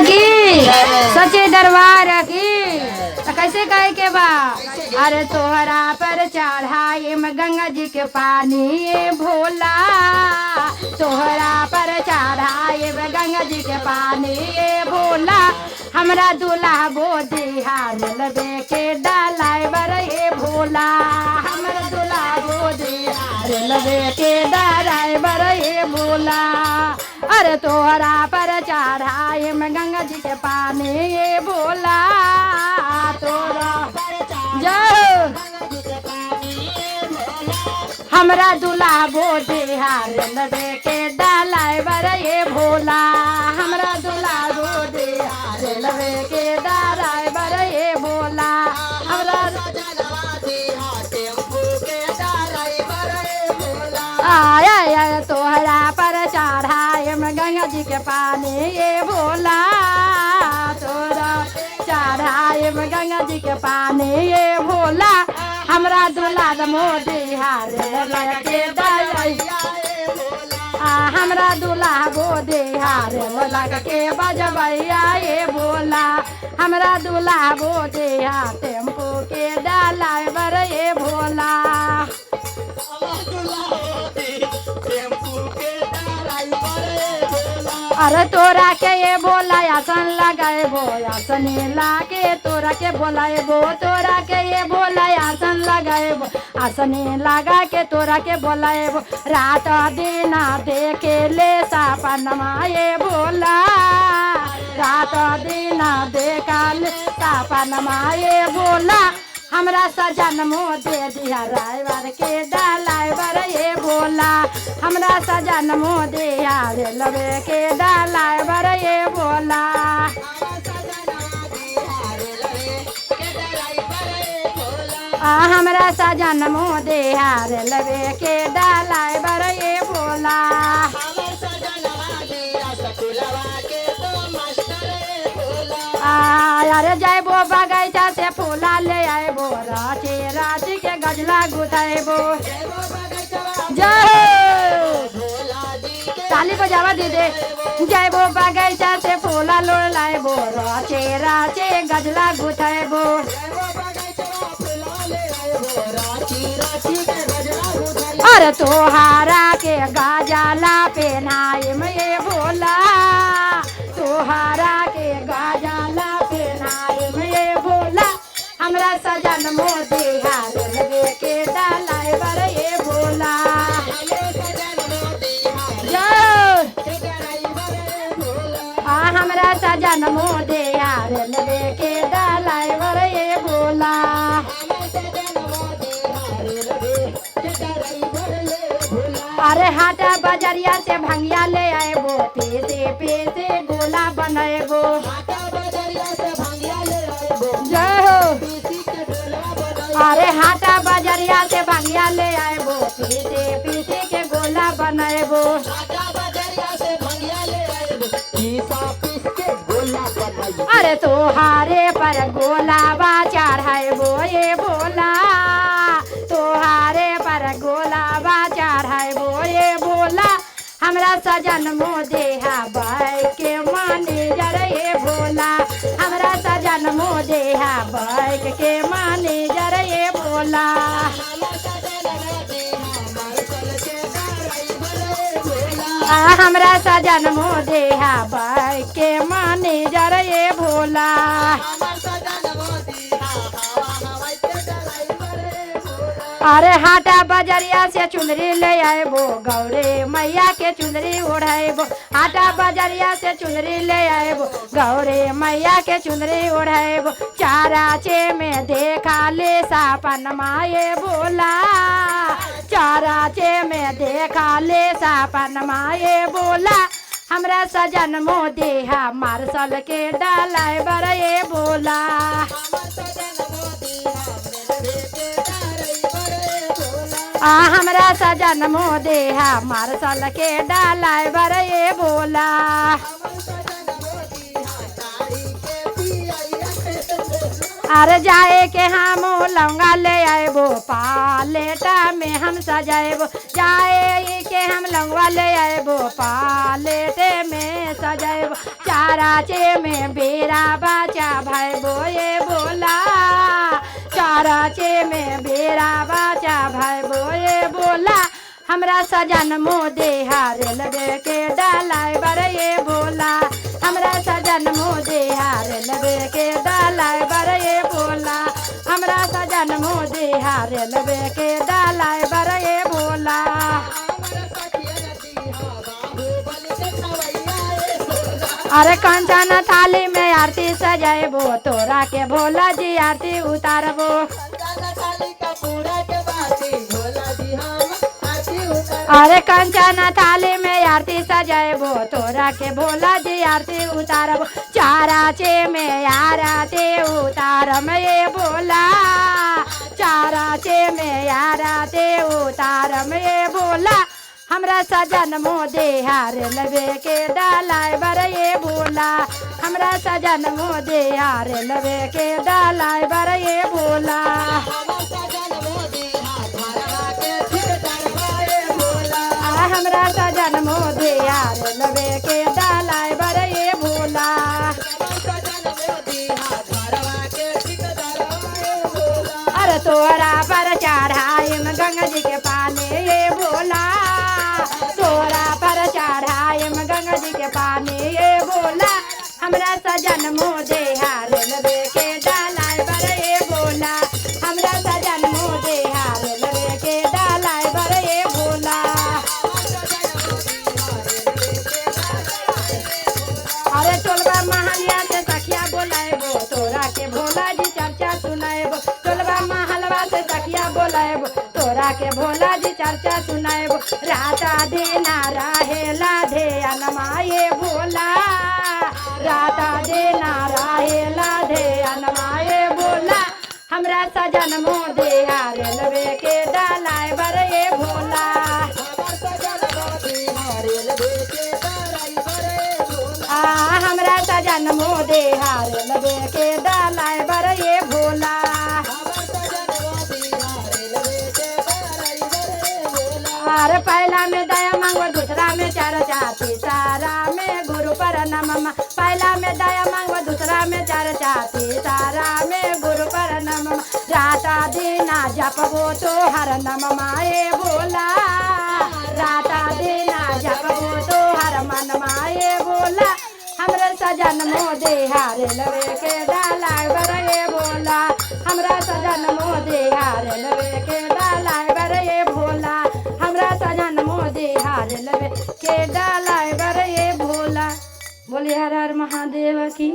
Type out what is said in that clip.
की सच्चे दरबार की। तो कैसे कहे के बा? अरे तोहरा पर चढ़ाए में गंगा जी के पानी ये भोला, तोहरा पर चढ़ाए में गंगा जी के पानी ये भोला, हमरा दूल्हा बोधी हार लबे के डालाए बर ये भोला, हमरा दूल्हा बोधी हार लबे के डालाए बर ये भोला। अरे तोहरा पर चढ़ाए में गंगा जी के पानी ये भोला, तोरा जय हमरा दूल्हा बोधी हार लबे के डालाए बर ये भोला, हमरा दूल्हा बोधी हार लबे के डालाए बर ये भोला, हमरा आया तोहरा पर चढ़ाए में गंगा जी के पानी ये भोला, तोरा चढ़ाए में गंगा जी के पानी ये भोला, हमरा दूल्हा मोदी हार के डालाई, हमरा दूल्हा बोधे हार लग के बजबैया ये भोला, हमरा दूल्हा बोधे हा टेम्पो के डालाए बर ये भोला। अरे तोरा के ये बोला आसन लगाए बो, आसन लागे तोरा के बोलाए बो, तोरा के ये बोला आसन लगाए बो, आसन लगा के तोरा के बोलाए बो, रात दिन देखे ले सपनमा ये भोला, रात दिन देखा ले सपनमा ये भोला, हमरा सजन मोह दे दिया रायवर के डालाए बर ये भोला, हमरा सजन मोह दे रे लबे के डालाए बर ये भोला। हमरा सजन मोह दे रे लबे के डालाए बर ये भोला। अरे जयबो बगैचा से फूला ले आएबो, राची राची के गजला गुथाएबो, जय ताली बजावा दीदे, जयबो बगैचा से फूला लोड़ लाएबो, राची राची गजला गुथाएबो, अरे तोहारा के गाजला पहनाए में ये भोला, तोहारा के गाजला पहनाए में ये भोला, हमरा सजन मोदी हार लगे के डालाए बर ये भोला। हमरा सजन मोदी हार लगे के डालाए बर ये भोला। अरे हाटा बजरिया से भंगिया ले आएबो, पेसे पेसे गोला बनाएबो, जय हो। अरे हाटा बजरिया से भंगिया ले आएबो, पेसे पेसे के गोला बनाएबो, अरे तोहारे पर गोलाबा चढ़ाएबो ये भोला, तोहारे पर गोलाबा चढ़ाएबो ये भोला, हमरा सजन मोदे हा बाई के माने जर ये भोला, हमरा सजन मोदे हा बाई के माने जर ये भोला। हमरा सजन मोदे हा बाई के माने जर ये भोला। अरे हाटा बजरिया से चुनरी ले आएबो, गौरे मैया के चुनरी ओढ़ाएबो, हाटा बजरिया से चुनरी ले आएबो, गौरे मैया के चुनरी ओढ़ाएबो, चाराचे में देखा ले सपनमा ये भोला, चाराचे में देखा ले सपनमा ये भोला, हमरा सजन मोदे हा मार्शल के डालाए बर ये भोला। हमरा सजन मोदे हा मार्शल के डालाए बर ये भोला। अरे जाए के हम लौंगा ले आएबो, पालेटा में हम सजाएबो, जाए के हम लौंगा ले आएबो, पालेटे में सजाएबो, चाराचे में बेरा बाचा भाई बोए बोला, चाराचे में बेरा बाचा भाई बोए बोला, हमरा सजन मोदे हारे लबे के डालाय बरये बोला, हमरा सजन मोदे हारे लबे के डालाय बरये बोला, हमरा सजन मोदे हारे लबे के डालाय बरये बोला। अरे कंचन थाली में आरती सजाएबो, तोरा के भोला जी आरती उतारबो। अरे कंचन थाली में आरती सजाएबो, तोरा के भोला जी आरती उतारबो। चाराचे में आरती उतारम ये बोला, चाराचे में आरती उतारम ये बोला, हमरा सजन मोदे हार लबे के डालाय बरये बोला, हमरा सजन मोदे हार लबे के डालाय बरये बोला। हमरा सजन मोदे हार लबे के डालाय बरये बोला। अरे तोरा पर चढ़ाइम गंगा जी के पानी ये बोला, तोरा पर चढ़ाइम गंगा जी के पानी ये बोला, हमरा सजन मोदे हार लबे के डालाय बरये बोला, हमरा सजन मोदे हार लबे के डालाय बरये बोला। अरे टोलबा महलिया से सखिया बोलाएबो, तोरा के भोला जी चर्चा सुनाएबो, टोलबा महलवा से सखिया बोलाएबो, तोरा के भोला जी चर्चा सुनाएबो। राता देना रहेला ध्यानमा ये भोला, राता देना रहेला ध्यानमा ये बोला, हमरा सजन मोदे हार लबे के डालाय बरये भोला। हमरा सजन मोदे हार लबे के डालाय बरये भोला। अरे पहला में दया मांगो, दूसरा में चर्चा, तीसरा में गुरु पर नमः। पहला में दया मांगो, दूसरा में चर्चा, तीसरा में गुरु पर नमः। राता दीना जपबो तो हर नमः ये बोला, राता दीना जपबो तो हर मन माये बोला, हमरा सजन मोदे हार लबे के डालाय बरये बोला, हमरा सजन मोदे हार लबे के डालाय बरये भोला, हमरा सजन मोदे हार लबे के डालाय बरये भोला। बोले हर हर महादेव की।